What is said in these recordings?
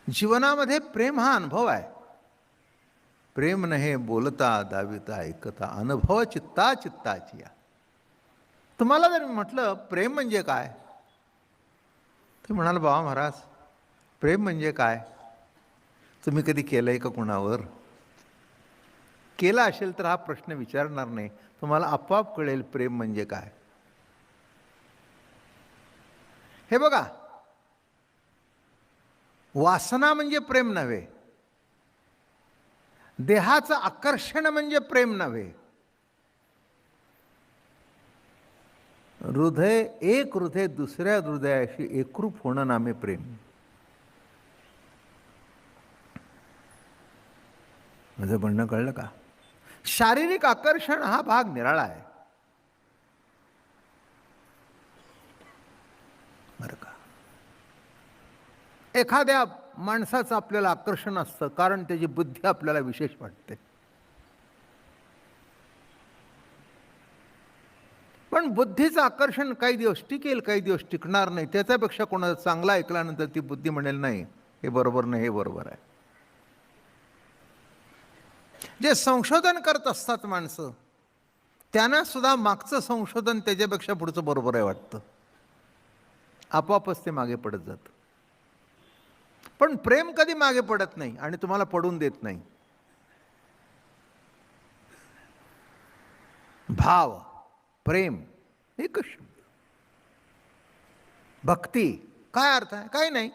जीवनामध्ये प्रेम हा अनुभव आहे. प्रेम नहे बोलता दाविता ऐकता, अनुभव चित्ता चित्ताची या. तुम्हाला जर मी म्हटलं प्रेम म्हणजे काय, तर म्हणाल बाबा महाराज प्रेम म्हणजे काय, तुम्ही कधी केलंय का कोणावर? केला असेल तर हा प्रश्न विचारणार नाही, तुम्हाला आपोआप कळेल प्रेम म्हणजे काय. हे बघा, वासना म्हणजे प्रेम नव्हे, देहाचं आकर्षण म्हणजे प्रेम नव्हे, हृदय एक हृदय दुसऱ्या हृदयाशी एकरूप होणं नामे प्रेम. माझं म्हणणं कळलं का? शारीरिक आकर्षण हा भाग निराळा आहे बरं का. एखाद्या माणसाचं आपल्याला आकर्षण असतं कारण त्याची बुद्धी आपल्याला विशेष वाटते. पण बुद्धीचं आकर्षण काही दिवस टिकेल, काही दिवस टिकणार नाही. त्याच्यापेक्षा कोणाचा चांगला ऐकल्यानंतर ती बुद्धी म्हणेल नाही हे बरोबर नाही, हे बरोबर आहे. जे संशोधन करत असतात माणसं, त्यांना सुद्धा मागचं संशोधन त्याच्यापेक्षा पुढचं बरोबर आहे वाटतं, आपोआपच ते मागे पडत जातं. पण प्रेम कधी मागे पडत नाही आणि तुम्हाला पडून देत नाही. भाव, प्रेम एकच शब्द. भक्ती काय अर्थ आहे? काही नाही.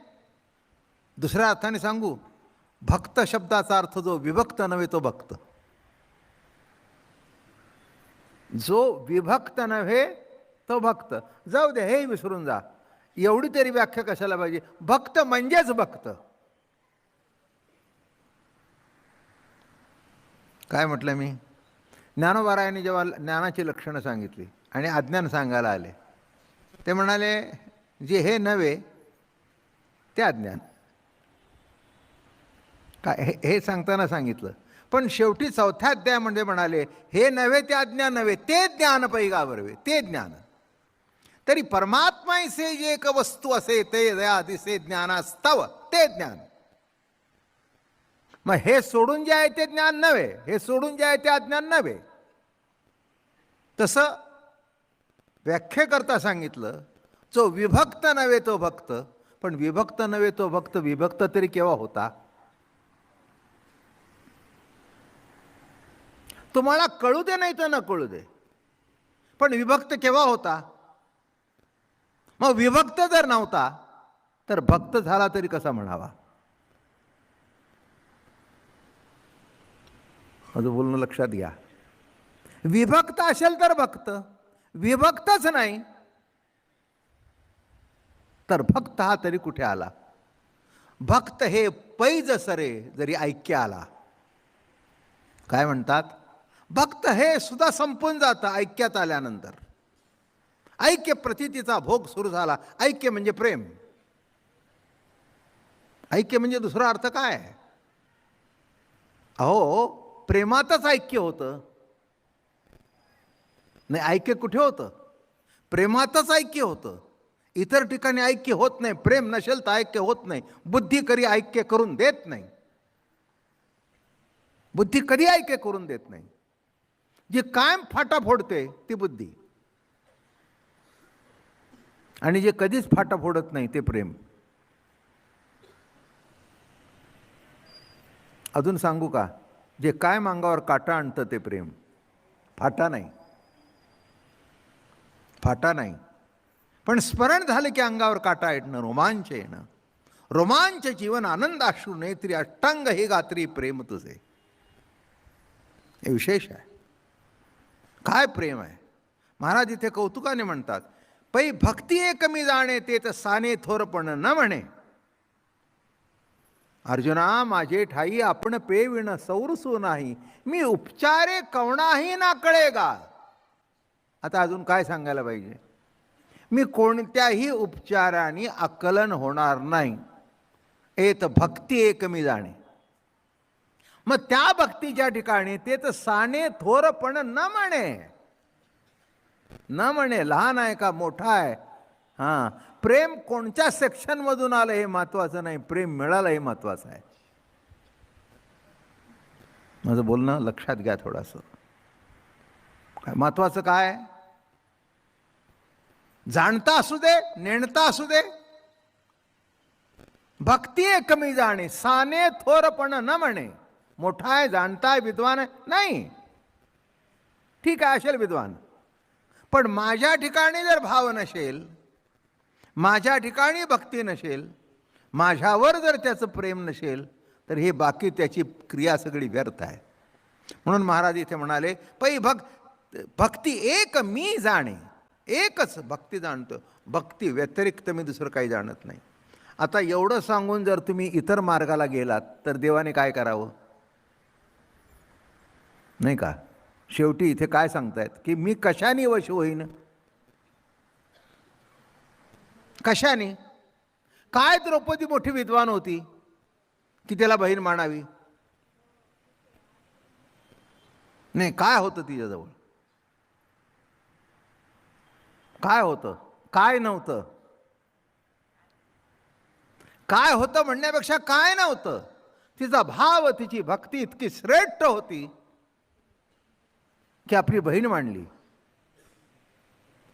दुसऱ्या अर्थाने सांगू, भक्त शब्दाचा अर्थ जो विभक्त नव्हे तो भक्त. जो विभक्त नव्हे तो भक्त. जाऊ दे, हे विसरून जा. एवढी तरी व्याख्या कशाला पाहिजे? भक्त म्हणजेच भक्त. काय म्हटलं मी? ज्ञानोबारायांनी जेव्हा ज्ञानाची लक्षणं सांगितली आणि अज्ञान सांगायला आले, ते म्हणाले जे हे नव्हे ते अज्ञान. काय हे सांगताना सांगितलं, पण शेवटी चौथ्या अध्यायामध्ये म्हणाले हे नव्हे ते अज्ञान नव्हे ते ज्ञान पैगा बरवे, ते ज्ञान. तरी परमात्माईसे जे एक वस्तू असे ते आदिसे ज्ञानास्तव, ते ज्ञान. मग हे सोडून जे आहे ते ज्ञान नव्हे, हे सोडून जे आहे ते अज्ञान नव्हे. तसं व्याख्या करता सांगितलं, जो विभक्त नव्हे तो भक्त. पण विभक्त नव्हे तो भक्त विभक्त तरी केव्हा होता? तुम्हाला कळू दे नाही तर न कळू दे, पण विभक्त केव्हा होता? मग विभक्त जर नव्हता तर भक्त झाला तरी कसा म्हणावा? माझं बोलणं लक्षात घ्या. विभक्त असेल तर भक्त, विभक्तच नाही तर भक्त हा तरी कुठे आला? भक्त हे पैज सरे जरी ऐक्य आला. काय म्हणतात? भक्त हे सुद्धा संपून जातं ऐक्यात आल्यानंतर. ऐक्य प्रतीतीचा भोग सुरू झाला. ऐक्य म्हणजे प्रेम. ऐक्य म्हणजे दुसरा अर्थ काय? अहो, प्रेमातच ऐक्य होतं. नाही, ऐक्य कुठे होतं? प्रेमातच ऐक्य होतं. इतर ठिकाणी ऐक्य होत नाही. प्रेम नसेल तर ऐक्य होत नाही. बुद्धी कधी ऐक्य करून देत नाही. बुद्धी कधी ऐक्य करून देत नाही. जी कायम फाटा फोडते ती बुद्धी, आणि जे कधीच फाटा फोडत नाही ते प्रेम. अजून सांगू का? जे कायम अंगावर काटा आणतं ते प्रेम. फाटा नाही, फाटा नाही. पण स्मरण झालं की अंगावर काटा येणं, रोमांच येणं. रोमांच जीवन आनंद अश्रू नेत्री अष्टांग हे गात्री प्रेम तुझे. हे विशेष आहे. काय प्रेम आहे! महाराज इथे कौतुकाने म्हणतात, पै भक्ती एक मी जाणे ते तर साने थोरपण न म्हणे. अर्जुना माझे ठाई आपण पेविण सौरसू नाही, मी उपचारे कवणाही ना कळेगा. आता अजून काय सांगायला पाहिजे? मी कोणत्याही उपचाराने आकलन होणार नाही. एत भक्ती एक मी जाणे. मग त्या भक्तीच्या ठिकाणी ते तर साने थोरपण न म्हणे. न म्हणे लहान आहे का मोठा आहे, हां, प्रेम कोणत्या सेक्शनमधून आलं हे महत्त्वाचं नाही, प्रेम मिळालं हे महत्त्वाचं आहे. माझं बोलणं लक्षात घ्या थोडंसं. काय महत्त्वाचं काय? जाणता असू दे, नेणता असू दे. भक्ती आहे कमी जाणे, साने थोरपण न म्हणे. मोठा आहे, जाणताय, विद्वान आहे, नाही ठीक आहे, असेल विद्वान, पण माझ्या ठिकाणी जर भाव नसेल, माझ्या ठिकाणी भक्ती नसेल, माझ्यावर जर त्याचं प्रेम नसेल, तर हे बाकी त्याची क्रिया सगळी व्यर्थ आहे. म्हणून महाराज इथे म्हणाले, पै भक्ती एक मी जाणे, एकच भक्ती जाणतो, भक्ती व्यतिरिक्त मी दुसरं काही जाणत नाही. आता एवढं सांगून जर तुम्ही इतर मार्गाला गेलात तर देवाने काय करावं? नाही का? शेवटी इथे काय सांगतायत की मी कशाने वश होईन? कशाने? काय द्रौपदी मोठी विद्वान होती की त्याला बहीण मानावी? नाही, काय होतं तिच्याजवळ? काय होतं? काय नव्हतं? काय होतं म्हणण्यापेक्षा काय नव्हतं? तिचा भाव, तिची भक्ती इतकी श्रेष्ठ होती की आपली बहीण मानली.